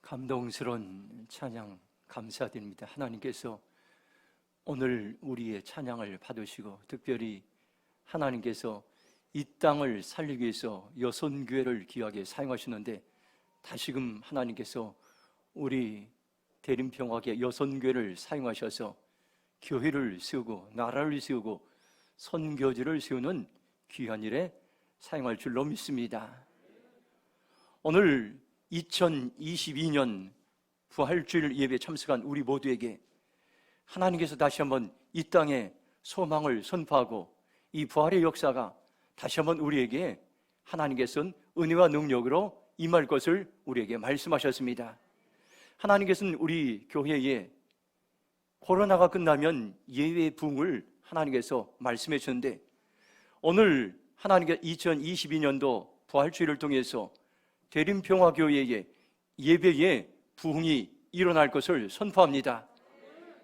감동스러운 찬양 감사드립니다. 하나님께서 오늘 우리의 찬양을 받으시고 특별히 하나님께서 이 땅을 살리기 위해서 여선교회를 귀하게 사용하시는데 다시금 하나님께서 우리 대림평화계 여선교회를 사용하셔서 교회를 세우고 나라를 세우고 선교지를 세우는 귀한 일에 사용할 줄로 믿습니다. 오늘 2022년 부활주일 예배에 참석한 우리 모두에게 하나님께서 다시 한번 이 땅에 소망을 선포하고 이 부활의 역사가 다시 한번 우리에게 하나님께서는 은혜와 능력으로 임할 것을 우리에게 말씀하셨습니다. 하나님께서는 우리 교회에 코로나가 끝나면 예외의 부흥을 하나님께서 말씀해 주셨는데 오늘 하나님께서 2022년도 부활주일을 통해서 대림평화교회의 예배에 부흥이 일어날 것을 선포합니다.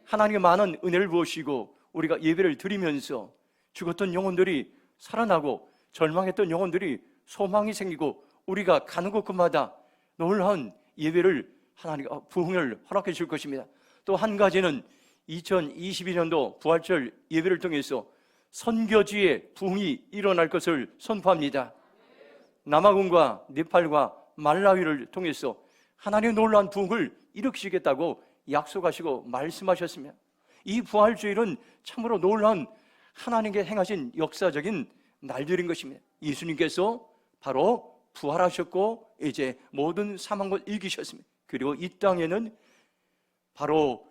하나님의 많은 은혜를 부으시고 우리가 예배를 드리면서 죽었던 영혼들이 살아나고 절망했던 영혼들이 소망이 생기고 우리가 가는 곳마다 놀라운 예배를 하나님 부흥을 허락해 줄 것입니다. 또 한 가지는 2022년도 부활절 예배를 통해서 선교지의 부흥이 일어날 것을 선포합니다. 남아공과 네팔과 말라위를 통해서 하나님의 놀라운 부흥을 일으키시겠다고 약속하시고 말씀하셨습니다. 이 부활주일은 참으로 놀라운 하나님께 행하신 역사적인 날들인 것입니다. 예수님께서 바로 부활하셨고 이제 모든 사망을 이기셨습니다. 그리고 이 땅에는 바로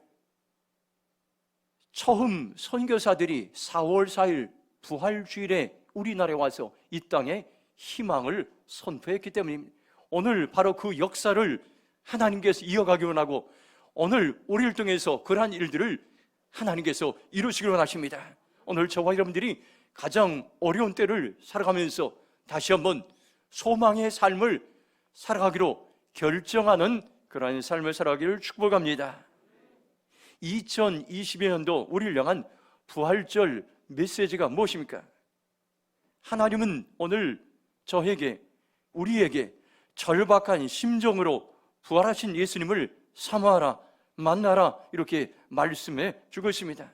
처음 선교사들이 4월 4일 부활주일에 우리나라에 와서 이 땅에 희망을 선포했기 때문입니다. 오늘 바로 그 역사를 하나님께서 이어가기 원하고 오늘 우리를 통해서 그러한 일들을 하나님께서 이루시기 원하십니다. 오늘 저와 여러분들이 가장 어려운 때를 살아가면서 다시 한번 소망의 삶을 살아가기로 결정하는 그러한 삶을 살아가기를 축복합니다. 2022년도 우리를 향한 부활절 메시지가 무엇입니까? 하나님은 오늘 저에게 우리에게 절박한 심정으로 부활하신 예수님을 사모하라 만나라 이렇게 말씀해 주고 있습니다.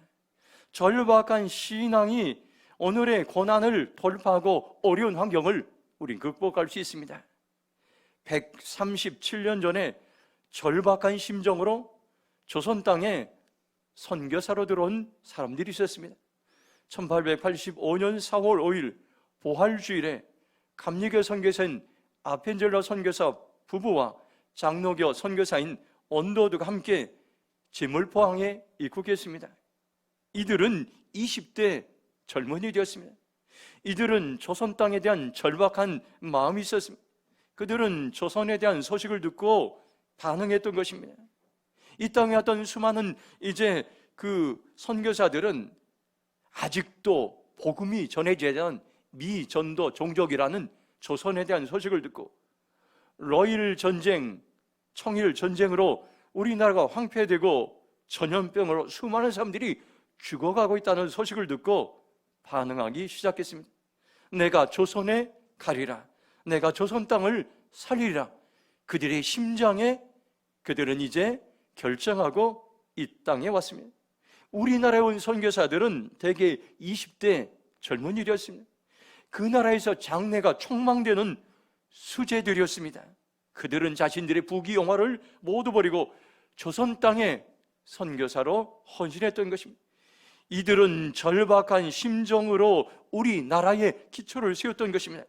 절박한 신앙이 오늘의 고난을 돌파하고 어려운 환경을 우린 극복할 수 있습니다. 137년 전에 절박한 심정으로 조선 땅에 선교사로 들어온 사람들이 있었습니다. 1885년 4월 5일 부활주일에 감리교 선교사인 아펜젤러 선교사 부부와 장로교 선교사인 언더드가 함께 제물포항에 입국했습니다. 이들은 20대 젊은이되었습니다. 이들은 조선 땅에 대한 절박한 마음이 있었습니다. 그들은 조선에 대한 소식을 듣고 반응했던 것입니다. 이 땅에 왔던 수많은 이제 그 선교사들은 아직도 복음이 전해져야 되는 미전도 종족이라는 조선에 대한 소식을 듣고 러일 전쟁, 청일 전쟁으로 우리나라가 황폐되고 전염병으로 수많은 사람들이 죽어가고 있다는 소식을 듣고 반응하기 시작했습니다. 내가 조선에 가리라. 내가 조선 땅을 살리리라. 그들의 심장에 그들은 이제 결정하고 이 땅에 왔습니다. 우리나라에 온 선교사들은 대개 20대 젊은이였습니다. 그 나라에서 장래가 촉망되는 수재들이었습니다. 그들은 자신들의 부귀영화를 모두 버리고 조선 땅에 선교사로 헌신했던 것입니다. 이들은 절박한 심정으로 우리나라의 기초를 세웠던 것입니다.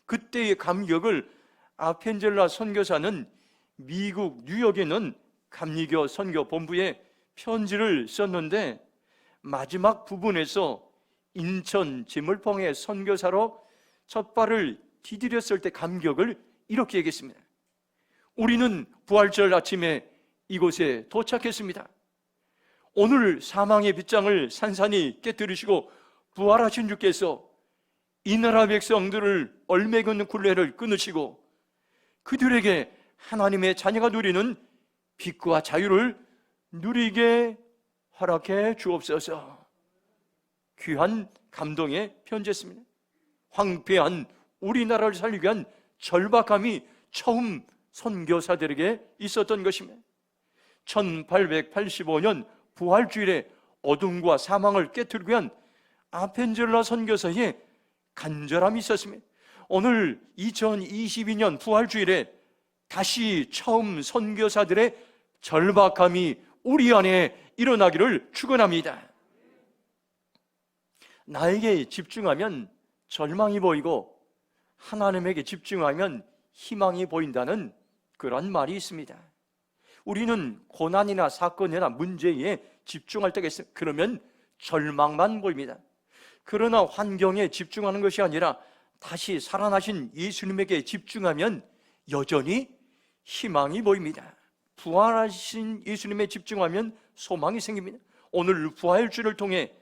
그때의 감격을 아펜젤라 선교사는 미국 뉴욕에 있는 감리교 선교본부에 편지를 썼는데 마지막 부분에서 인천 제물포항의 선교사로 첫 발을 디디렸을 때 감격을 이렇게 얘기했습니다. 우리는 부활절 아침에 이곳에 도착했습니다. 오늘 사망의 빗장을 산산히 깨뜨리시고 부활하신 주께서 이 나라 백성들을 얼매군 굴레를 끊으시고 그들에게 하나님의 자녀가 누리는 빛과 자유를 누리게 허락해 주옵소서. 귀한 감동의 편지였습니다. 황폐한 우리나라를 살리기 위한 절박함이 처음 선교사들에게 있었던 것입니다. 1885년 부활주일에 어둠과 사망을 깨뜨리기 위한 아펜젤라 선교사의 간절함이 있었습니다. 오늘 2022년 부활주일에 다시 처음 선교사들의 절박함이 우리 안에 일어나기를 축원합니다. 나에게 집중하면 절망이 보이고 하나님에게 집중하면 희망이 보인다는 그런 말이 있습니다. 우리는 고난이나 사건이나 문제에 집중할 때가 있어요. 그러면 절망만 보입니다. 그러나 환경에 집중하는 것이 아니라 다시 살아나신 예수님에게 집중하면 여전히 희망이 보입니다. 부활하신 예수님에 집중하면 소망이 생깁니다. 오늘 부활주를 통해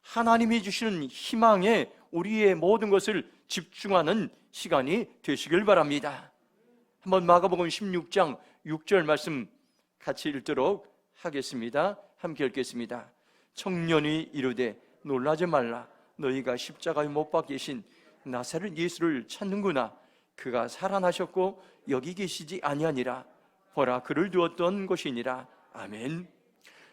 하나님이 주시는 희망에 우리의 모든 것을 집중하는 시간이 되시길 바랍니다. 한번 마가복음 16장 6절 말씀 같이 읽도록 하겠습니다. 함께 읽겠습니다. 청년이 이르되 놀라지 말라. 너희가 십자가에 못 박히신 나사렛 예수를 찾는구나. 그가 살아나셨고 여기 계시지 아니하니라. 보라, 그를 두었던 곳이니라. 아멘.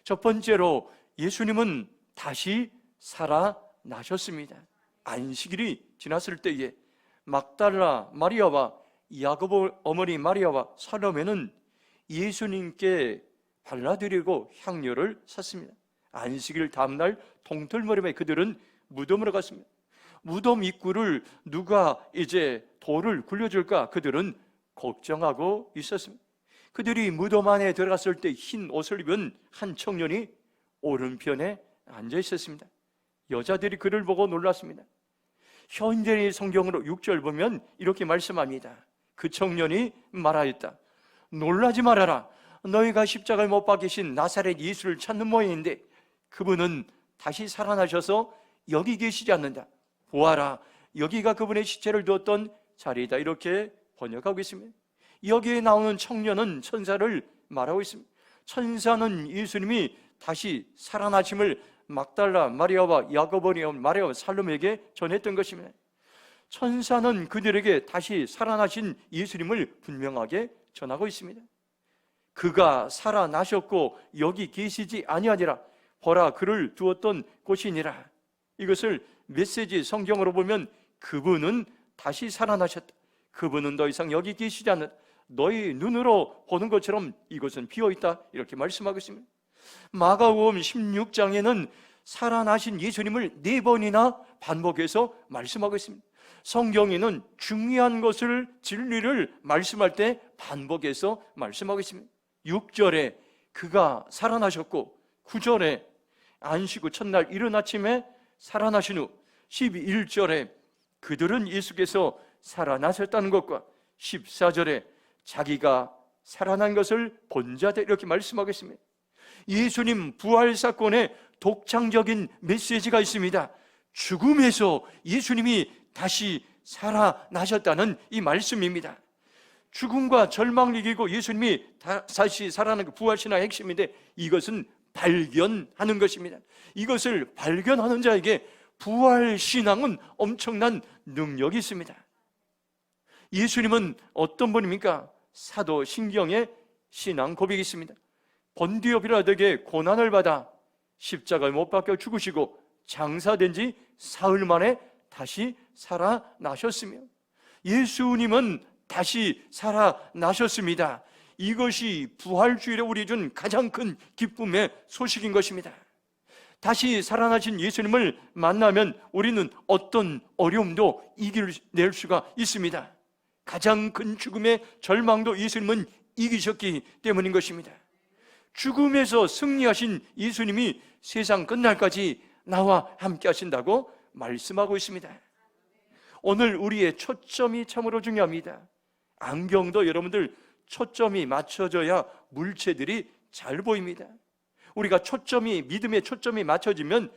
첫 번째로 예수님은 다시 살아나셨습니다. 안식일이 지났을 때에 막달라 마리아와 야고보 어머니 마리아와 살로메는 예수님께 발라드리고 향료를 샀습니다. 안식일 다음날 동틀머리에 그들은 무덤으로 갔습니다. 무덤 입구를 누가 이제 돌을 굴려줄까 그들은 걱정하고 있었습니다. 그들이 무덤 안에 들어갔을 때 흰 옷을 입은 한 청년이 오른편에 앉아 있었습니다. 여자들이 그를 보고 놀랐습니다. 현재의 성경으로 6절 보면 이렇게 말씀합니다. 그 청년이 말하였다. 놀라지 말아라. 너희가 십자가에 못 박히신 나사렛 예수를 찾는 모양인데 그분은 다시 살아나셔서 여기 계시지 않는다. 보아라, 여기가 그분의 시체를 두었던 자리이다. 이렇게 번역하고 있습니다. 여기에 나오는 청년은 천사를 말하고 있습니다. 천사는 예수님이 다시 살아나심을 막달라 마리아와 야고보니 마리아와 살로메에게 전했던 것입니다. 천사는 그들에게 다시 살아나신 예수님을 분명하게 전하고 있습니다. 그가 살아나셨고 여기 계시지 아니하니라. 보라, 그를 두었던 곳이니라. 이것을 메시지 성경으로 보면 그분은 다시 살아나셨다. 그분은 더 이상 여기 계시지 않는다. 너희 눈으로 보는 것처럼 이곳은 비어있다. 이렇게 말씀하고 있습니다. 마가복음 16장에는 살아나신 예수님을 4번이나 반복해서 말씀하고 있습니다. 성경에는 중요한 것을, 진리를 말씀할 때 반복해서 말씀하고 있습니다. 6절에 그가 살아나셨고 9절에 안식 후 첫날 이른 아침에 살아나신 후 11절에 그들은 예수께서 살아나셨다는 것과 14절에 자기가 살아난 것을 본 자들 이렇게 말씀하고 있습니다. 예수님 부활 사건에 독창적인 메시지가 있습니다. 죽음에서 예수님이 다시 살아나셨다는 이 말씀입니다. 죽음과 절망을 이기고 예수님이 다시 살아나는 그 부활신앙의 핵심인데 이것은 발견하는 것입니다. 이것을 발견하는 자에게 부활신앙은 엄청난 능력이 있습니다. 예수님은 어떤 분입니까? 사도신경의 신앙 고백이 있습니다. 본디오 빌라도에게 고난을 받아 십자가에 못 박혀 죽으시고 장사된 지 사흘 만에 다시 살아나셨으며 예수님은 다시 살아나셨습니다. 이것이 부활주일에 우리 준 가장 큰 기쁨의 소식인 것입니다. 다시 살아나신 예수님을 만나면 우리는 어떤 어려움도 이겨낼 수가 있습니다. 가장 큰 죽음의 절망도 예수님은 이기셨기 때문인 것입니다. 죽음에서 승리하신 예수님이 세상 끝날까지 나와 함께 하신다고 말씀하고 있습니다. 오늘 우리의 초점이 참으로 중요합니다. 안경도 여러분들 초점이 맞춰져야 물체들이 잘 보입니다. 우리가 초점이, 믿음의 초점이 맞춰지면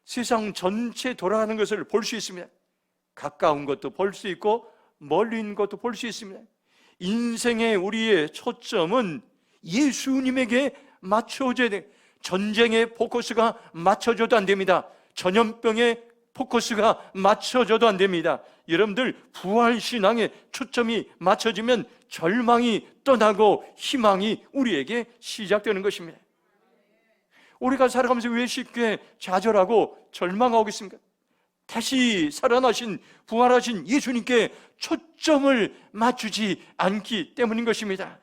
세상 전체 돌아가는 것을 볼 수 있습니다. 가까운 것도 볼 수 있고 멀리 있는 것도 볼 수 있습니다. 인생의 우리의 초점은 예수님에게 맞춰져야 돼요. 전쟁의 포커스가 맞춰져도 안 됩니다. 전염병의 포커스가 맞춰져도 안 됩니다. 여러분들 부활신앙에 초점이 맞춰지면 절망이 떠나고 희망이 우리에게 시작되는 것입니다. 우리가 살아가면서 왜 쉽게 좌절하고 절망하고 있습니까? 다시 살아나신 부활하신 예수님께 초점을 맞추지 않기 때문인 것입니다.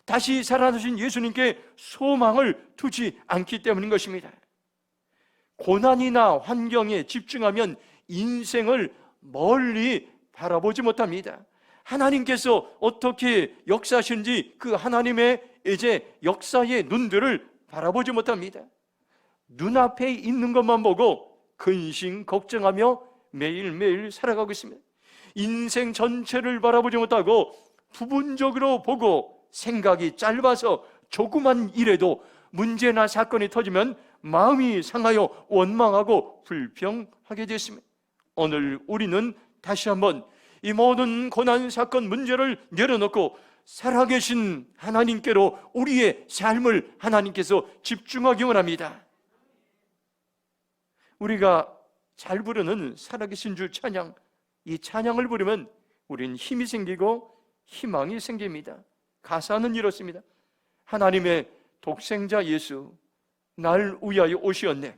다시 살아나신 예수님께 소망을 두지 않기 때문인 것입니다. 고난이나 환경에 집중하면 인생을 멀리 바라보지 못합니다. 하나님께서 어떻게 역사하시는지 그 하나님의 이제 역사의 눈들을 바라보지 못합니다. 눈앞에 있는 것만 보고 근심 걱정하며 매일매일 살아가고 있습니다. 인생 전체를 바라보지 못하고 부분적으로 보고 생각이 짧아서 조그만 일에도 문제나 사건이 터지면 마음이 상하여 원망하고 불평하게 됐습니다. 오늘 우리는 다시 한번 이 모든 고난, 사건, 문제를 내려놓고 살아계신 하나님께로 우리의 삶을 하나님께서 집중하기 원합니다. 우리가 잘 부르는 살아계신 주 찬양, 이 찬양을 부르면 우리는 힘이 생기고 희망이 생깁니다. 가사는 이렇습니다. 하나님의 독생자 예수, 날 위하여 오시었네.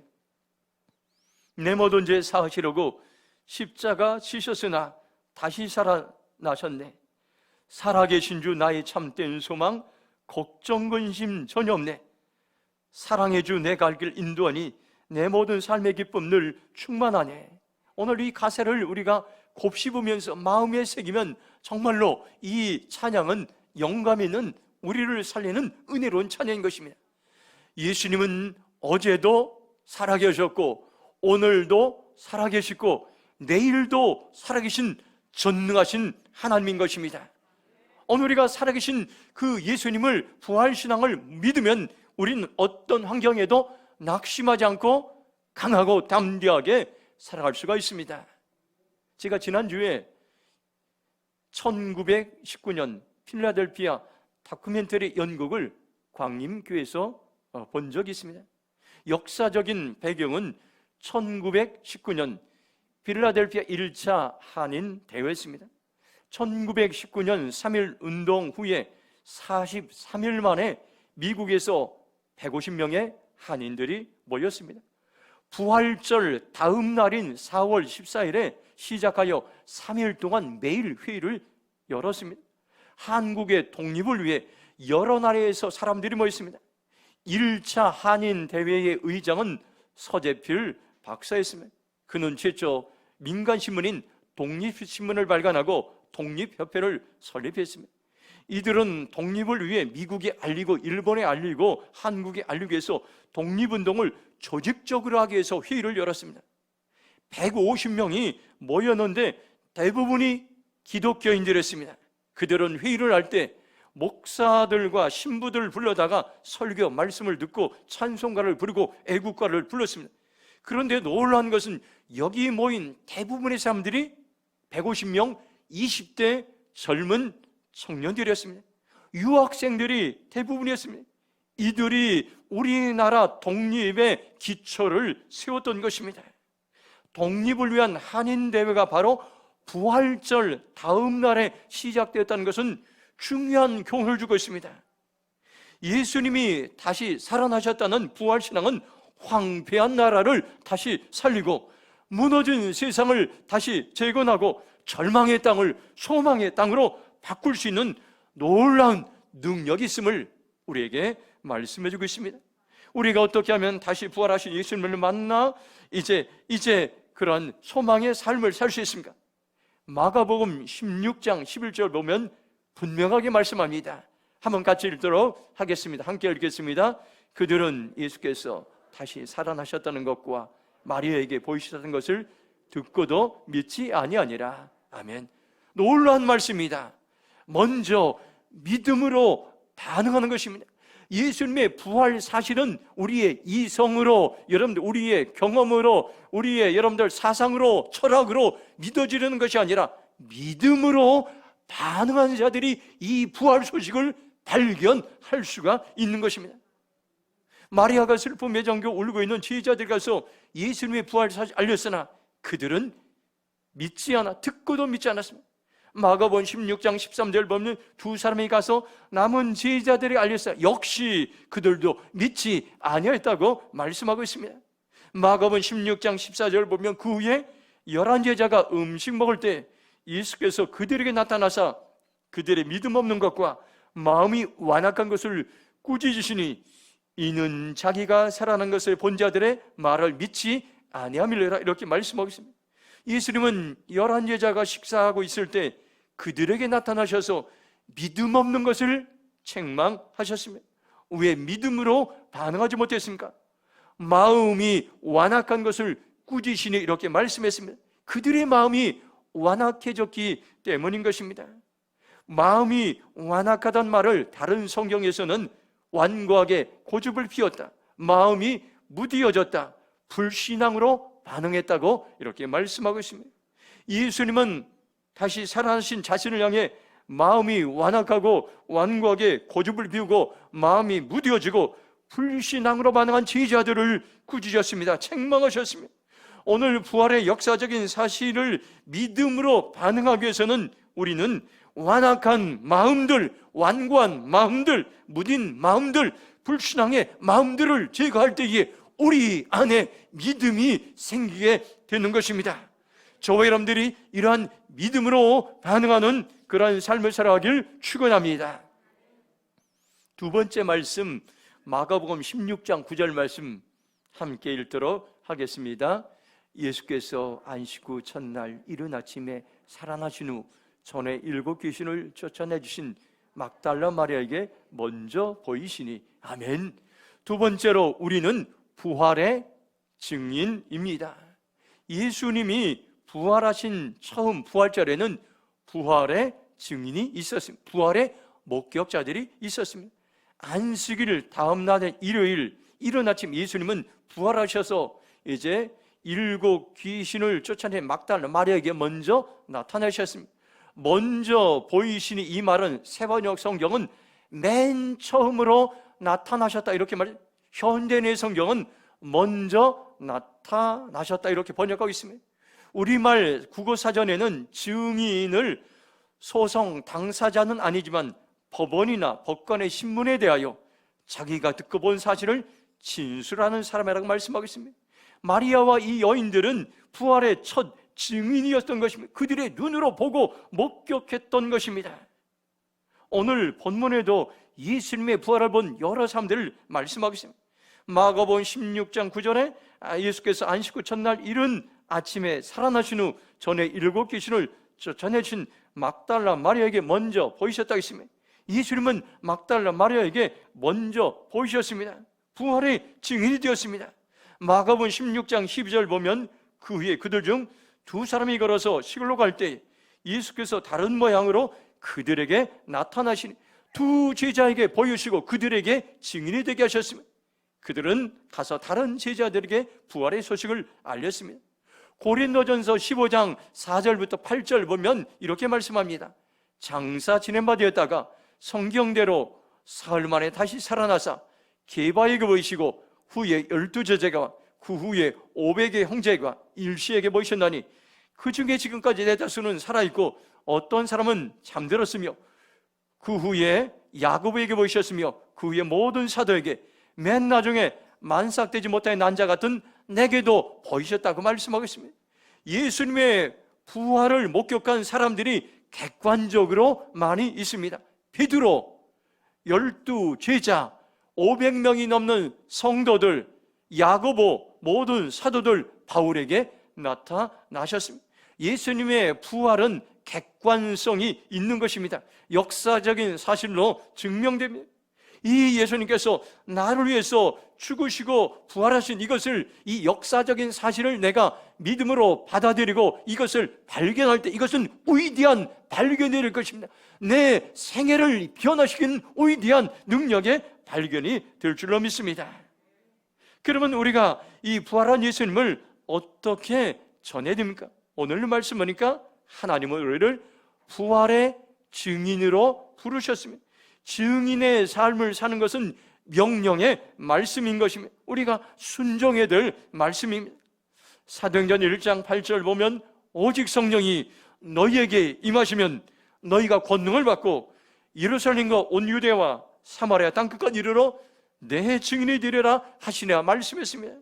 내 모든 죄 사하시려고 십자가 지셨으나 다시 살아나셨네. 살아계신 주 나의 참된 소망, 걱정 근심 전혀 없네. 사랑의 주 내 갈 길 인도하니 내 모든 삶의 기쁨 늘 충만하네. 오늘 이 가사를 우리가 곱씹으면서 마음에 새기면 정말로 이 찬양은 영감 있는 우리를 살리는 은혜로운 찬양인 것입니다. 예수님은 어제도 살아계셨고 오늘도 살아계시고 내일도 살아계신 전능하신 하나님인 것입니다. 오늘 우리가 살아계신 그 예수님을 부활신앙을 믿으면 우리는 어떤 환경에도 낙심하지 않고 강하고 담대하게 살아갈 수가 있습니다. 제가 지난주에 1919년 필라델피아 다큐멘터리 연극을 광림교회에서 본 적이 있습니다. 역사적인 배경은 1919년 필라델피아 1차 한인 대회였습니다. 1919년 3.1 운동 후에 43일 만에 미국에서 150명의 한인들이 모였습니다. 부활절 다음 날인 4월 14일에 시작하여 3일 동안 매일 회의를 열었습니다. 한국의 독립을 위해 여러 나라에서 사람들이 모였습니다. 1차 한인 대회의 의장은 서재필 박사였습니다. 그는 최초 민간신문인 독립신문을 발간하고 독립협회를 설립했습니다. 이들은 독립을 위해 미국에 알리고 일본에 알리고 한국에 알리기 위해서 독립운동을 조직적으로 하기 위해서 회의를 열었습니다. 150명이 모였는데 대부분이 기독교인들이었습니다. 그들은 회의를 할 때 목사들과 신부들을 불러다가 설교, 말씀을 듣고 찬송가를 부르고 애국가를 불렀습니다. 그런데 놀라운 것은 여기 모인 대부분의 사람들이 150명 20대 젊은 청년들이었습니다. 유학생들이 대부분이었습니다. 이들이 우리나라 독립의 기초를 세웠던 것입니다. 독립을 위한 한인대회가 바로 부활절 다음 날에 시작되었다는 것은 중요한 교훈을 주고 있습니다. 예수님이 다시 살아나셨다는 부활신앙은 황폐한 나라를 다시 살리고 무너진 세상을 다시 재건하고 절망의 땅을 소망의 땅으로 바꿀 수 있는 놀라운 능력이 있음을 우리에게 말씀해주고 있습니다. 우리가 어떻게 하면 다시 부활하신 예수님을 만나 이제 그런 소망의 삶을 살 수 있습니까? 마가복음 16장 11절 보면 분명하게 말씀합니다. 한번 같이 읽도록 하겠습니다. 함께 읽겠습니다. 그들은 예수께서 다시 살아나셨다는 것과 마리아에게 보이시다는 것을 듣고도 믿지 아니하니라. 아멘. 놀라운 말씀입니다. 먼저 믿음으로 반응하는 것입니다. 예수님의 부활 사실은 우리의 이성으로, 여러분들 우리의 경험으로, 우리의 여러분들 사상으로, 철학으로 믿어지려는 것이 아니라 믿음으로 반응하는 자들이 이 부활 소식을 발견할 수가 있는 것입니다. 마리아가 슬픔 매장교 울고 있는 제자들 가서 예수님의 부활 사실 알렸으나 그들은 믿지 않아, 듣고도 믿지 않았습니다. 마가복음 16장 13절 보면 두 사람이 가서 남은 제자들이 알렸어요. 역시 그들도 믿지 아니했다고 말씀하고 있습니다. 마가복음 16장 14절 보면 그 후에 11제자가 음식 먹을 때 예수께서 그들에게 나타나사 그들의 믿음 없는 것과 마음이 완악한 것을 꾸짖으시니 이는 자기가 살아난 것을 본 자들의 말을 믿지 아니함이라, 이렇게 말씀하고 있습니다. 예수님은 11제자가 식사하고 있을 때 그들에게 나타나셔서 믿음 없는 것을 책망하셨습니다. 왜 믿음으로 반응하지 못했습니까? 마음이 완악한 것을 꾸짖으시니 이렇게 말씀했습니다. 그들의 마음이 완악해졌기 때문인 것입니다. 마음이 완악하단 말을 다른 성경에서는 완고하게 고집을 피웠다, 마음이 무디어졌다, 불신앙으로 반응했다고 이렇게 말씀하고 있습니다. 예수님은 다시 살아나신 자신을 향해 마음이 완악하고 완고하게 고집을 피우고 마음이 무디어지고 불신앙으로 반응한 제자들을 꾸짖으셨습니다. 책망하셨습니다. 오늘 부활의 역사적인 사실을 믿음으로 반응하기 위해서는 우리는 완악한 마음들, 완고한 마음들, 무딘 마음들, 불신앙의 마음들을 제거할 때에 우리 안에 믿음이 생기게 되는 것입니다. 저와 여러분들이 이러한 믿음으로 반응하는 그러한 삶을 살아가길 축원합니다. 두 번째 말씀, 마가복음 16장 9절 말씀 함께 읽도록 하겠습니다. 예수께서 안식 후 첫날 이른 아침에 살아나신 후 전에 7 귀신을 쫓아내주신 막달라 마리아에게 먼저 보이시니, 아멘. 두 번째로 우리는 부활의 증인입니다. 예수님이 부활하신 처음 부활절에는 부활의 증인이 있었습니다. 부활의 목격자들이 있었습니다. 안식일 다음 날의 일요일 이른 아침 예수님은 부활하셔서 이제 7 귀신을 쫓아낸 막달라 마리아에게 먼저 나타나셨습니다. 먼저 보이시니, 이 말은 세번역 성경은 맨 처음으로 나타나셨다 이렇게 말해요. 현대의 성경은 먼저 나타나셨다 이렇게 번역하고 있습니다. 우리말 국어사전에는 증인을 소송 당사자는 아니지만 법원이나 법관의 신문에 대하여 자기가 듣고 본 사실을 진술하는 사람이라고 말씀하고 있습니다. 마리아와 이 여인들은 부활의 첫 증인이었던 것입니다. 그들의 눈으로 보고 목격했던 것입니다. 오늘 본문에도 예수님의 부활을 본 여러 사람들을 말씀하고 있습니다. 마가복음 16장 9절에 예수께서 안식 후 첫날 이른 아침에 살아나신 후 전에 7 귀신을 쫓아내신 막달라 마리아에게 먼저 보이셨다고 했습니다. 예수님은 막달라 마리아에게 먼저 보이셨습니다. 부활의 증인이 되었습니다. 마가복음 16장 12절 보면 그 후에 그들 중 2 사람이 걸어서 시골로 갈 때 예수께서 다른 모양으로 그들에게 나타나시니 2 제자에게 보이시고 그들에게 증인이 되게 하셨습니다. 그들은 가서 다른 제자들에게 부활의 소식을 알렸습니다. 고린도전서 15장 4절부터 8절 보면 이렇게 말씀합니다. 장사 지낸 바 되었다가 성경대로 사흘 만에 다시 살아나사 게바에게 보이시고 후에 12 제자가 그 후에 500의 형제가 일시에게 보이셨나니 그 중에 지금까지 대다수는 살아있고 어떤 사람은 잠들었으며 그 후에 야고보에게 보이셨으며 그 후에 모든 사도에게 맨 나중에 만삭되지 못한 난자 같은 내게도 보이셨다고 말씀하고 있습니다. 예수님의 부활을 목격한 사람들이 객관적으로 많이 있습니다. 베드로, 12 제자, 500명이 넘는 성도들, 야고보, 모든 사도들, 바울에게 나타나셨습니다. 예수님의 부활은 객관성이 있는 것입니다. 역사적인 사실로 증명됩니다. 이 예수님께서 나를 위해서 죽으시고 부활하신 이것을, 이 역사적인 사실을 내가 믿음으로 받아들이고 이것을 발견할 때 이것은 위대한 발견이 될 것입니다. 내 생애를 변화시킨 위대한 능력의 발견이 될 줄로 믿습니다. 그러면 우리가 이 부활한 예수님을 어떻게 전해야 됩니까? 오늘 말씀 보니까 하나님은 우리를 부활의 증인으로 부르셨습니다. 증인의 삶을 사는 것은 명령의 말씀인 것입니다. 우리가 순종해야 될 말씀입니다. 사도행전 1장 8절 보면 오직 성령이 너희에게 임하시면 너희가 권능을 받고 예루살렘과 온 유대와 사마리아 땅끝까지 이르러 내 증인이 되리라 하시냐 말씀했습니다.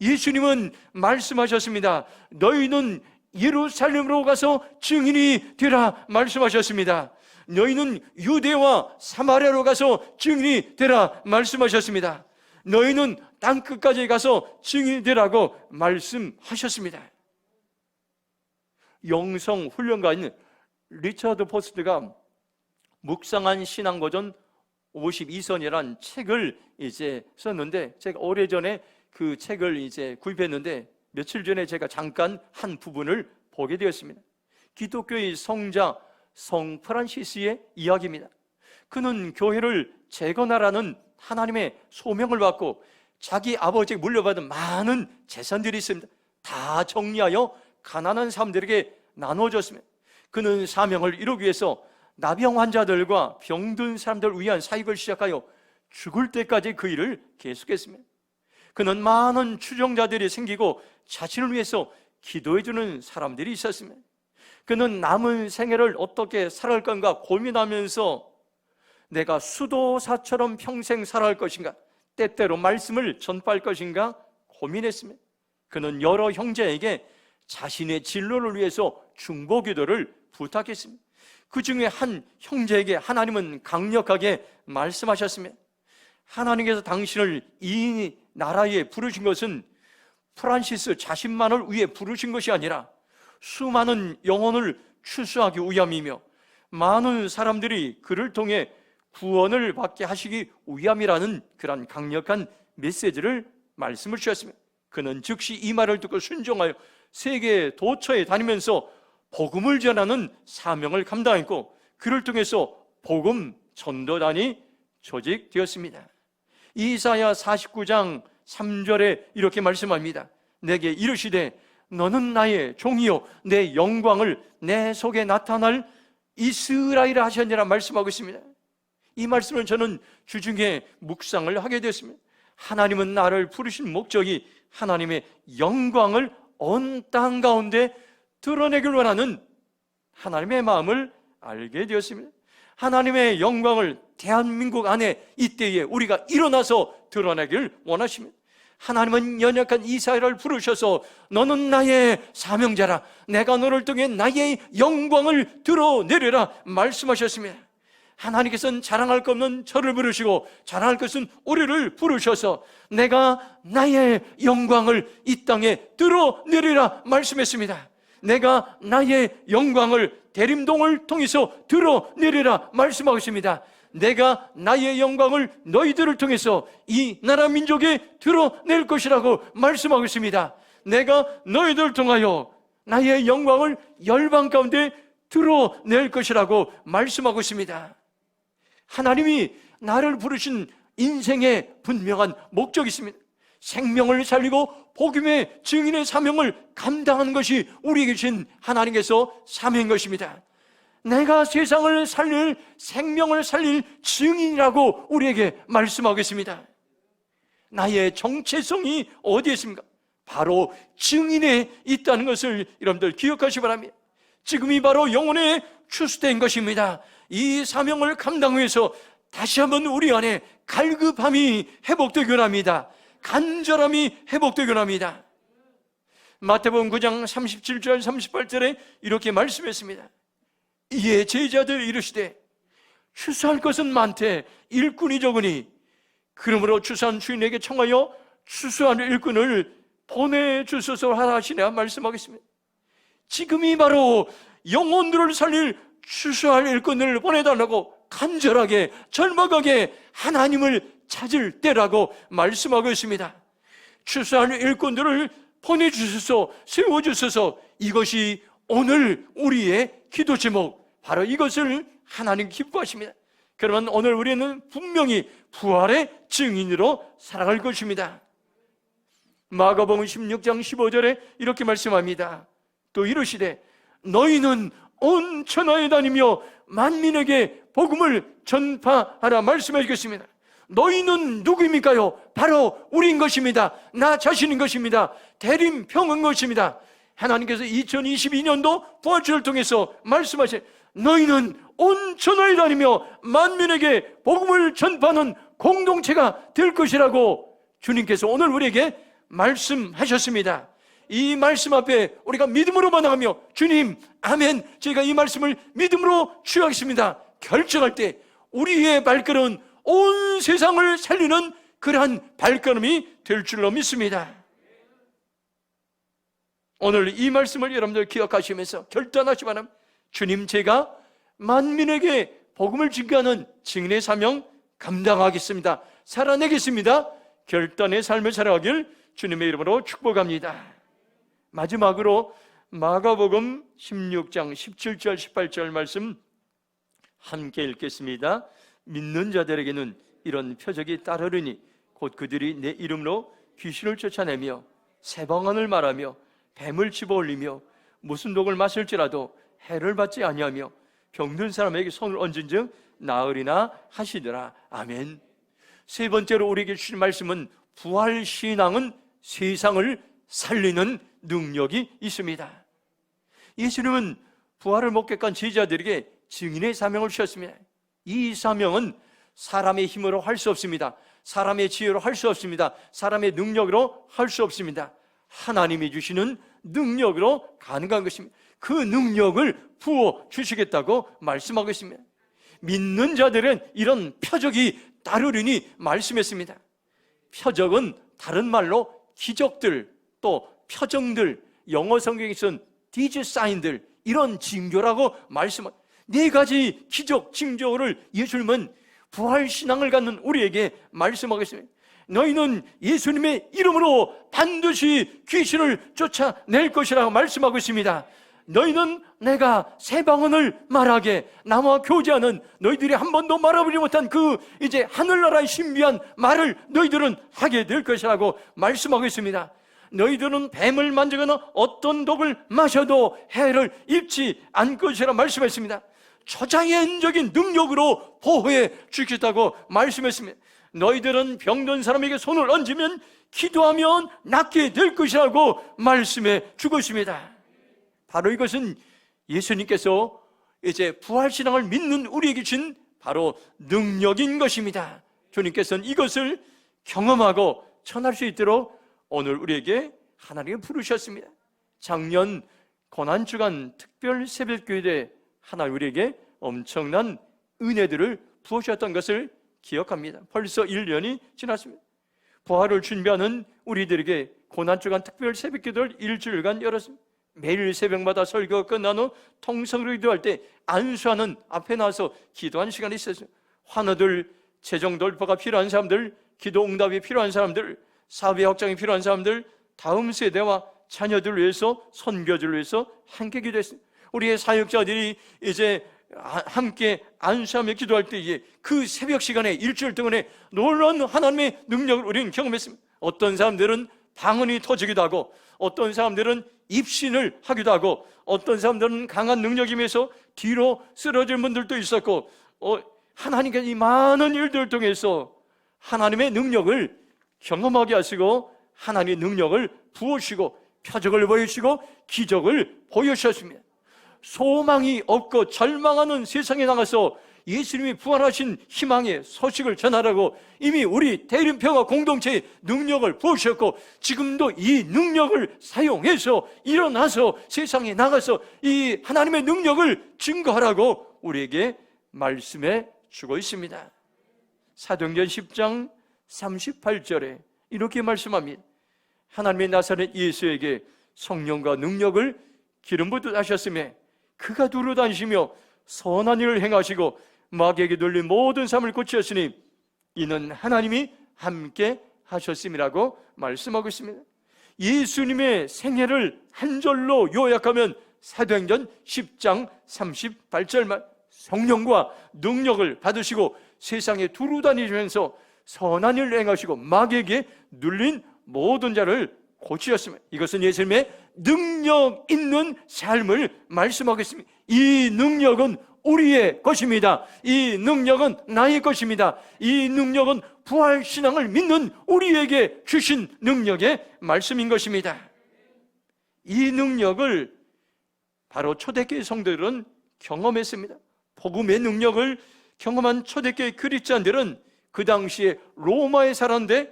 예수님은 말씀하셨습니다. 너희는 예루살렘으로 가서 증인이 되라 말씀하셨습니다. 너희는 유대와 사마리아로 가서 증인이 되라 말씀하셨습니다. 너희는 땅끝까지 가서 증인이 되라고 말씀하셨습니다. 영성 훈련가인 리처드 포스트가 묵상한 신앙고전 52선이란 책을 이제 썼는데, 제가 오래전에 그 책을 이제 구입했는데 며칠 전에 제가 잠깐 한 부분을 보게 되었습니다. 기독교의 성자 성 프란시스의 이야기입니다. 그는 교회를 재건하라는 하나님의 소명을 받고 자기 아버지에게 물려받은 많은 재산들이 있습니다. 다 정리하여 가난한 사람들에게 나눠줬습니다. 그는 사명을 이루기 위해서 나병 환자들과 병든 사람들을 위한 사역을 시작하여 죽을 때까지 그 일을 계속했습니다. 그는 많은 추종자들이 생기고 자신을 위해서 기도해주는 사람들이 있었습니다. 그는 남은 생애를 어떻게 살아갈 건가 고민하면서 내가 수도사처럼 평생 살아갈 것인가, 때때로 말씀을 전파할 것인가 고민했습니다. 그는 여러 형제에게 자신의 진로를 위해서 중보기도를 부탁했습니다. 그 중에 한 형제에게 하나님은 강력하게 말씀하셨습니다. 하나님께서 당신을 이 나라에 부르신 것은 프란시스 자신만을 위해 부르신 것이 아니라 수많은 영혼을 추수하기 위함이며 많은 사람들이 그를 통해 구원을 받게 하시기 위함이라는 그런 강력한 메시지를 말씀을 주셨습니다. 그는 즉시 이 말을 듣고 순종하여 세계 도처에 다니면서 복음을 전하는 사명을 감당했고, 그를 통해서 복음 전도단이 조직되었습니다. 이사야 49장 3절에 이렇게 말씀합니다. 내게 이르시되 너는 나의 종이요 내 영광을 내 속에 나타날 이스라엘이라 하셨느니라 말씀하고 있습니다. 이 말씀을 저는 주중에 묵상을 하게 되었습니다. 하나님은 나를 부르신 목적이 하나님의 영광을 온 땅 가운데 드러내길 원하는 하나님의 마음을 알게 되었습니다. 하나님의 영광을 대한민국 안에 이때에 우리가 일어나서 드러내길 원하십니다. 하나님은 연약한 이스라엘을 부르셔서 너는 나의 사명자라, 내가 너를 통해 나의 영광을 드러내리라 말씀하셨습니다. 하나님께서는 자랑할 것 없는 저를 부르시고 자랑할 것은 우리를 부르셔서 내가 나의 영광을 이 땅에 드러내리라 말씀했습니다. 내가 나의 영광을 대림동을 통해서 드러내리라 말씀하고 있습니다. 내가 나의 영광을 너희들을 통해서 이 나라 민족에 드러낼 것이라고 말씀하고 있습니다. 내가 너희들을 통하여 나의 영광을 열방 가운데 드러낼 것이라고 말씀하고 있습니다. 하나님이 나를 부르신 인생의 분명한 목적이 있습니다. 생명을 살리고 복음의 증인의 사명을 감당하는 것이 우리에게 주신 하나님께서 사명인 것입니다. 내가 세상을 살릴, 생명을 살릴 증인이라고 우리에게 말씀하고 있습니다. 나의 정체성이 어디에 있습니까? 바로 증인에 있다는 것을 여러분들 기억하시기 바랍니다. 지금이 바로 영혼의 추수된 것입니다. 이 사명을 감당 위해서 다시 한번 우리 안에 갈급함이 회복되기 원합니다. 간절함이 회복되기 원합니다. 마태복음 9장 37절 38절에 이렇게 말씀했습니다. 이에 제자들이 이르시되 추수할 것은 많되 일꾼이 적으니 그러므로 추수한 주인에게 청하여 추수한 일꾼을 보내주소서 하시냐 말씀하겠습니다. 지금이 바로 영혼들을 살릴 추수할 일꾼을 보내달라고 간절하게 절박하게 하나님을 찾을 때라고 말씀하고 있습니다. 추수할 일꾼들을 보내주셔서 세워주셔서, 이것이 오늘 우리의 기도 제목, 바로 이것을 하나님 기뻐하십니다. 그러면 오늘 우리는 분명히 부활의 증인으로 살아갈 것입니다. 마가복음 16장 15절에 이렇게 말씀합니다. 또 이르시되 너희는 온 천하에 다니며 만민에게 복음을 전파하라 말씀해 주겠습니다. 너희는 누구입니까요? 바로 우리인 것입니다. 나 자신인 것입니다. 대림평은 것입니다. 하나님께서 2022년도 부활주를 통해서 말씀하신 너희는 온 천하에 다니며 만민에게 복음을 전파하는 공동체가 될 것이라고 주님께서 오늘 우리에게 말씀하셨습니다. 이 말씀 앞에 우리가 믿음으로 반응하며 주님, 아멘, 제가 이 말씀을 믿음으로 취하겠습니다 결정할 때 우리의 발걸음은 온 세상을 살리는 그러한 발걸음이 될 줄로 믿습니다. 오늘 이 말씀을 여러분들 기억하시면서 결단하시 바랍니다. 주님, 제가 만민에게 복음을 증거하는 증인의 사명 감당하겠습니다. 살아내겠습니다. 결단의 삶을 살아가길 주님의 이름으로 축복합니다. 마지막으로 마가복음 16장 17절 18절 말씀 함께 읽겠습니다. 믿는 자들에게는 이런 표적이 따르리니 곧 그들이 내 이름으로 귀신을 쫓아내며 새 방언을 말하며 뱀을 집어올리며 무슨 독을 마실지라도 해를 받지 아니하며 병든 사람에게 손을 얹은즉 나으리나 하시더라. 아멘. 세 번째로 우리에게 주신 말씀은 부활신앙은 세상을 살리는 능력이 있습니다. 예수님은 부활을 목격한 제자들에게 증인의 사명을 주셨습니다. 이 사명은 사람의 힘으로 할 수 없습니다. 사람의 지혜로 할 수 없습니다. 사람의 능력으로 할 수 없습니다. 하나님이 주시는 능력으로 가능한 것입니다. 그 능력을 부어 주시겠다고 말씀하고 있습니다. 믿는 자들은 이런 표적이 따르리니 말씀했습니다. 표적은 다른 말로 기적들, 또 표정들, 영어 성경에서는 디즈 사인들, 이런 징조라고 말씀합니다. 네 가지 기적, 징조를 예수님은 부활신앙을 갖는 우리에게 말씀하겠습니다. 너희는 예수님의 이름으로 반드시 귀신을 쫓아낼 것이라고 말씀하고 있습니다. 너희는 내가 새 방언을 말하게, 나와 교제하는 너희들이 한 번도 말해보지 못한 그 이제 하늘나라의 신비한 말을 너희들은 하게 될 것이라고 말씀하고 있습니다. 너희들은 뱀을 만지거나 어떤 독을 마셔도 해를 입지 않을 것이라 말씀했습니다. 초자연적인 능력으로 보호해 주겠다고 말씀했습니다. 너희들은 병든 사람에게 손을 얹으면 기도하면 낫게 될 것이라고 말씀해 주고 있습니다. 바로 이것은 예수님께서 이제 부활신앙을 믿는 우리에게 준 바로 능력인 것입니다. 주님께서는 이것을 경험하고 전할 수 있도록 오늘 우리에게 하나님이 부르셨습니다. 작년 고난주간 특별 새벽교회 때 하나님 우리에게 엄청난 은혜들을 부으셨던 것을 기억합니다. 벌써 1년이 지났습니다. 부활을 준비하는 우리들에게 고난주간 특별 새벽기도를 일주일간 열었습니다. 매일 새벽마다 설교가 끝난 후 통성으로 기도할 때 안수하는 앞에 나와서 기도하는 시간이 있었어요. 환우들, 재정 돌파가 필요한 사람들, 기도 응답이 필요한 사람들, 사회 확장이 필요한 사람들, 다음 세대와 자녀들을 위해서, 선교들을 위해서 함께 기도했습니다. 우리의 사역자들이 이제 함께 안수하며 기도할 때에 그 새벽 시간에 일주일 동안에 놀라운 하나님의 능력을 우리는 경험했습니다. 어떤 사람들은 방언이 터지기도 하고, 어떤 사람들은 입신을 하기도 하고, 어떤 사람들은 강한 능력이 임해서 뒤로 쓰러질 분들도 있었고, 하나님께서 이 많은 일들을 통해서 하나님의 능력을 경험하게 하시고 하나님의 능력을 부으시고 표적을 보여주시고 기적을 보여주셨습니다. 소망이 없고 절망하는 세상에 나가서 예수님이 부활하신 희망의 소식을 전하라고 이미 우리 대림평화 공동체의 능력을 부으셨고, 지금도 이 능력을 사용해서 일어나서 세상에 나가서 이 하나님의 능력을 증거하라고 우리에게 말씀해 주고 있습니다. 사도행전 10장 38절에 이렇게 말씀합니다. 하나님의 나사렛 예수에게 성령과 능력을 기름 붓듯 하셨으며 그가 두루 다니시며 선한 일을 행하시고 마귀에게 눌린 모든 삶을 고치셨으니 이는 하나님이 함께 하셨음이라고 말씀하고 있습니다. 예수님의 생애를 한 절로 요약하면 사도행전 10장 38절 말, 성령과 능력을 받으시고 세상에 두루 다니시면서 선한 일을 행하시고 마귀에게 눌린 모든 자를 고치셨습니다. 이것은 예수님의 능력 있는 삶을 말씀하고 있습니다. 이 능력은 우리의 것입니다. 이 능력은 나의 것입니다. 이 능력은 부활신앙을 믿는 우리에게 주신 능력의 말씀인 것입니다. 이 능력을 바로 초대교회 성도들은 경험했습니다. 복음의 능력을 경험한 초대교회 크리스찬들은 그 당시에 로마에 살았는데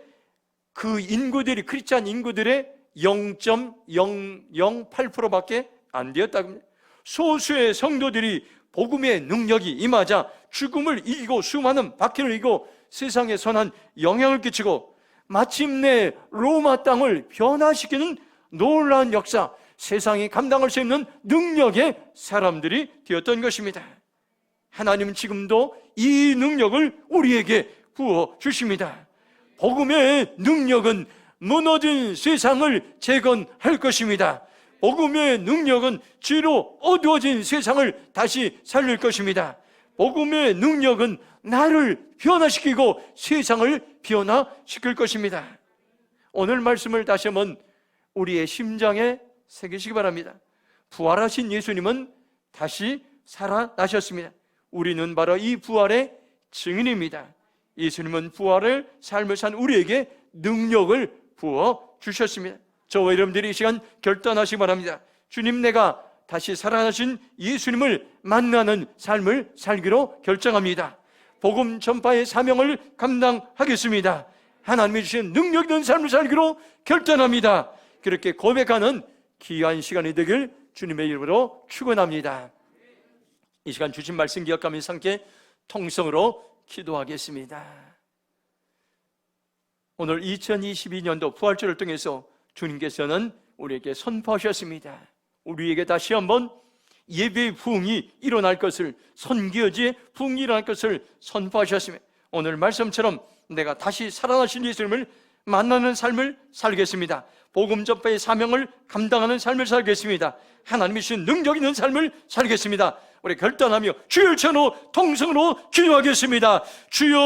그 인구들이, 크리스찬 인구들의 0.008%밖에 안 되었다고 합니다. 소수의 성도들이 복음의 능력이 임하자 죽음을 이기고 수많은 박해를 이기고 세상에 선한 영향을 끼치고 마침내 로마 땅을 변화시키는 놀라운 역사, 세상이 감당할 수 있는 능력의 사람들이 되었던 것입니다. 하나님은 지금도 이 능력을 우리에게 부어주십니다. 복음의 능력은 무너진 세상을 재건할 것입니다. 복음의 능력은 죄로 어두워진 세상을 다시 살릴 것입니다. 복음의 능력은 나를 변화시키고 세상을 변화시킬 것입니다. 오늘 말씀을 다시 한번 우리의 심장에 새기시기 바랍니다. 부활하신 예수님은 다시 살아나셨습니다. 우리는 바로 이 부활의 증인입니다. 예수님은 부활을 삶을 산 우리에게 능력을 부어주셨습니다. 저와 여러분들이 이 시간 결단하시기 바랍니다. 주님, 내가 다시 살아나신 예수님을 만나는 삶을 살기로 결정합니다. 복음 전파의 사명을 감당하겠습니다. 하나님이 주신 능력 있는 삶을 살기로 결단합니다. 그렇게 고백하는 귀한 시간이 되길 주님의 이름으로 축원합니다. 이 시간 주신 말씀 기억하면서 함께 통성으로 기도하겠습니다. 오늘 2022년도 부활절을 통해서 주님께서는 우리에게 선포하셨습니다. 우리에게 다시 한번 예배의 부흥이 일어날 것을, 선교지의 부흥이 일어날 것을 선포하셨습니다. 오늘 말씀처럼 내가 다시 살아나신 예수님을 만나는 삶을 살겠습니다. 복음 전파의 사명을 감당하는 삶을 살겠습니다. 하나님이 주신 능력 있는 삶을 살겠습니다. 우리 결단하며 주여 천호 통성으로 기도하겠습니다. 주여,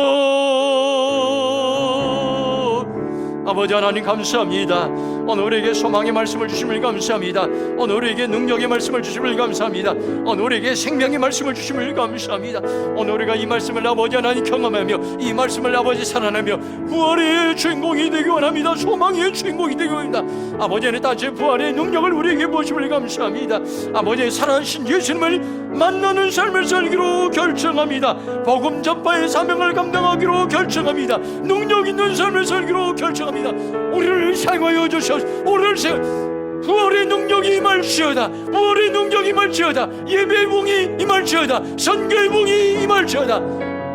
아버지 하나님 감사합니다. 오늘 우리에게 소망의 말씀을 주심을 감사합니다. 오늘 우리에게 능력의 말씀을 주심을 감사합니다. 오늘 우리에게 생명의 말씀을 주심을 감사합니다. 오늘 우리가 이 말씀을 아버지 하나님 경험하며 이 말씀을 아버지 살아내며 부활의 주인공이 되기 원합니다. 소망의 주인공이 되기 원합니다. 아버지 하나님 다시 부활의 능력을 우리에게 부으심을 감사합니다. 아버지 살아나신 예수님을 만나는 삶을 살기로 결정합니다. 복음 전파의 사명을 감당하기로 결정합니다. 능력 있는 삶을 살기로 결정합니다. 우리를 사용하여 주셔서 우리를 부활의 능력이 임할지어다. 부활의 능력이 임할지어다. 예배의 붕이 임할지어다. 선교의 붕이 임할지어다.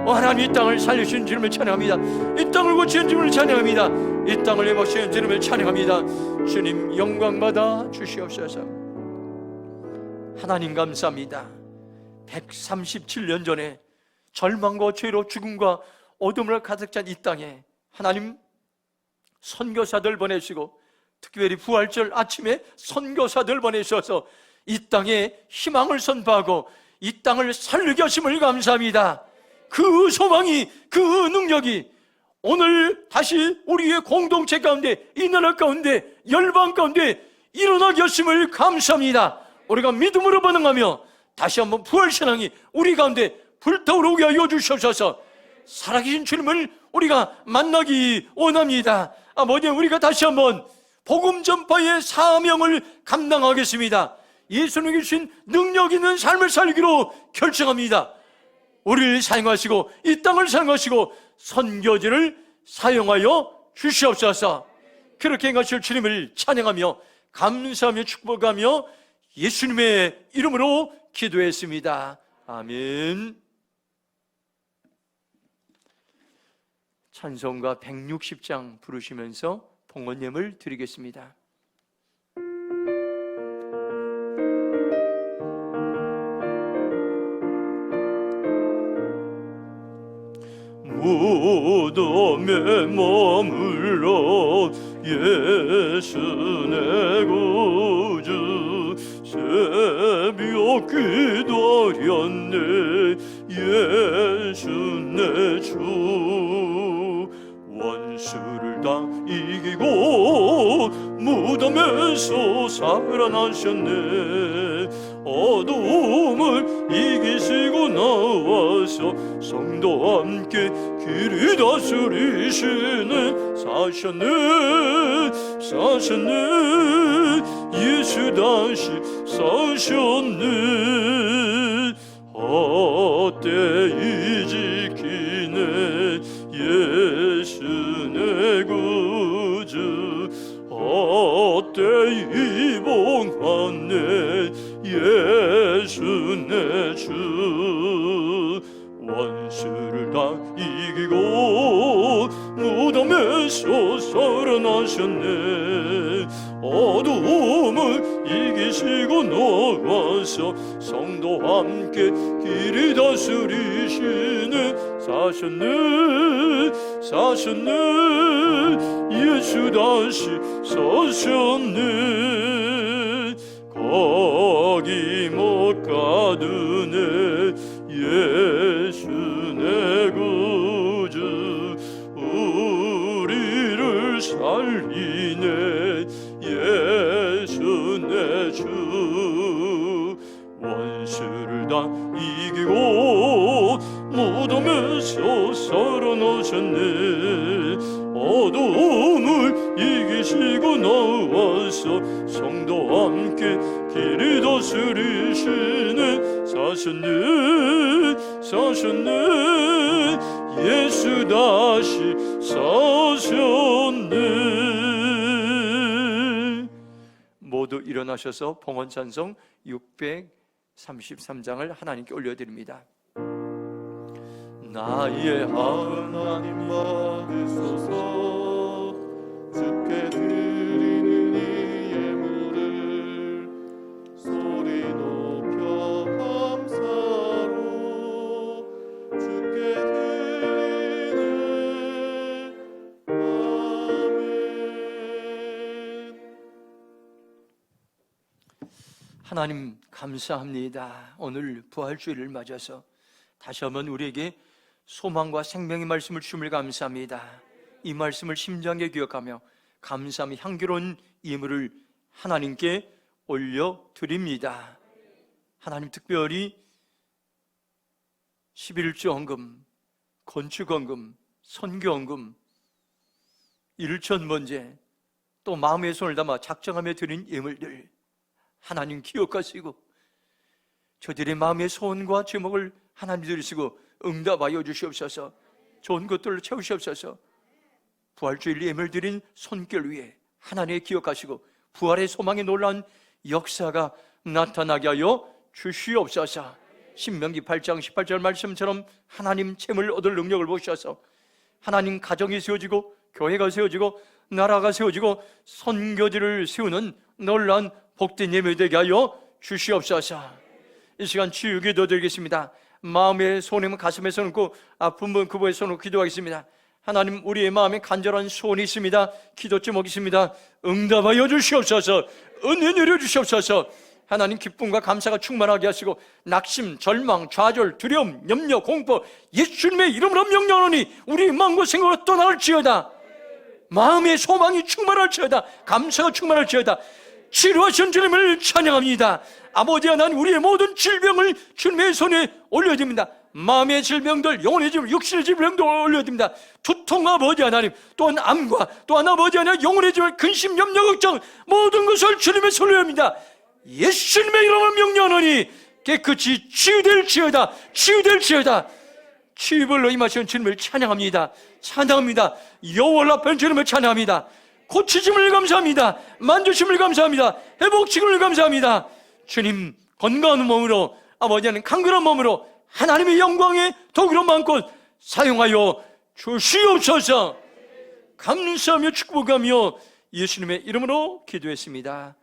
하나님 이 땅을 살리신 주님을 찬양합니다. 이 땅을 고치신 주님을 찬양합니다. 이 땅을 회복시키신 주님을 찬양합니다. 주님 영광 받아 주시옵소서. 하나님 감사합니다. 137년 전에 절망과 죄로 죽음과 어둠을 가득 찬 이 땅에 하나님 선교사들 보내시고 특별히 부활절 아침에 선교사들 보내셔서 이 땅에 희망을 선포하고 이 땅을 살리게 하심을 감사합니다. 그 소망이, 그 능력이 오늘 다시 우리의 공동체 가운데, 이 나라 가운데, 열방 가운데 일어나게 하심을 감사합니다. 우리가 믿음으로 반응하며 다시 한번 부활신앙이 우리 가운데 불타오르게 하여 주셔서 살아계신 주님을 우리가 만나기 원합니다. 아버지, 우리가 다시 한번 복음 전파의 사명을 감당하겠습니다. 예수님이 주신 능력 있는 삶을 살기로 결정합니다. 우리를 사용하시고 이 땅을 사용하시고 선교지를 사용하여 주시옵소서. 그렇게 행하실 주님을 찬양하며 감사하며 축복하며 예수님의 이름으로 기도했습니다. 아멘. 찬송가 160장 부르시면서 봉헌예물 드리겠습니다. 무덤에 머물러 예수 내 구주 새벽 기다렸네 예수 내 주 원수를 다 이기고 무덤에서 살아나셨네 어둠을 이기시고 나와 나와서 성도와 함께 길이 다스리시는 사셨네 예수 다시 사셨네 헛되이 지키네 예수 내 구주 헛되이 봉하네 예수 내 주 원수를 다 이기고 무덤에서 살아나셨네 어두움을 이기시고 나와서 성도와 함께 길이 다스리시는 사셨네 예수 다시 사셨네 거기 못 가두네 예수 내 구주 우리를 살리네 예수 내 주 원수를 다 이기고 무덤에서 살아나셨네 어두움을 이기시고 나와서 성도와 함께 길이 다스리시는 사셨네 예수 다시 사셨네. 모두 일어나셔서 봉헌 찬송 633장을 하나님께 올려드립니다. 나의 하나님 받으소서 주께 드리는 이 예물을 소리 높여 감사로 주께 드리네 아멘. 하나님 감사합니다. 오늘 부활주일을 맞아서 다시 한번 우리에게 소망과 생명의 말씀을 주심을 감사합니다. 이 말씀을 심장에 기억하며 감사함 향기로운 예물을 하나님께 올려드립니다. 하나님 특별히 11조 헌금, 건축 헌금, 선교 헌금, 일천 번제, 또 마음의 손을 담아 작정하며 드린 예물들 하나님 기억하시고 저들의 마음의 소원과 제목을 하나님 들으시고 응답하여 주시옵소서. 좋은 것들로 채우시옵소서. 부활주일 예물 드린 손길 위에 하나님 기억하시고 부활의 소망에 놀라운 역사가 나타나게 하여 주시옵소서. 신명기 8장 18절 말씀처럼 하나님 채물 얻을 능력을 보셔서 하나님 가정이 세워지고 교회가 세워지고 나라가 세워지고 선교지를 세우는 놀라운 복된 예물 되게 하여 주시옵소서. 이 시간 치유 기도드리겠습니다. 마음의 손을 가슴에 손놓고 아픈 분 그분의 손으로 기도하겠습니다. 하나님 우리의 마음에 간절한 소원이 있습니다. 기도 제목이 있습니다. 응답하여 주시옵소서. 은혜 내려 주시옵소서. 하나님 기쁨과 감사가 충만하게 하시고 낙심, 절망, 좌절, 두려움, 염려, 공포 예수님의 이름으로 명령하노니 우리 마음과 생각으로 떠나갈지어다. 마음의 소망이 충만할지어다. 감사가 충만할지어다. 치료하신 주님을 찬양합니다. 아버지 하나님 우리의 모든 질병을 주님의 손에 올려드립니다. 마음의 질병들, 영혼의 질병, 육신의 질병도 올려드립니다. 두통 아버지 하나님, 또한 암과 또한 아버지 하나님 영혼의 질병, 근심, 염려, 걱정 모든 것을 주님의 손에 올립니다. 예수님의 이름으로 명령하노니 깨끗이 치유될지어다. 치유될지어다. 치유별로 임하시는 주님을 찬양합니다. 찬양합니다. 여호와 앞에 주님을 찬양합니다. 고치심을 감사합니다. 만주심을 감사합니다. 회복시킴을 감사합니다. 주님 건강한 몸으로 아버지 하나님 강건한 몸으로 하나님의 영광에 더욱으로 많고 사용하여 주시옵소서. 감사하며 축복하며 예수님의 이름으로 기도했습니다.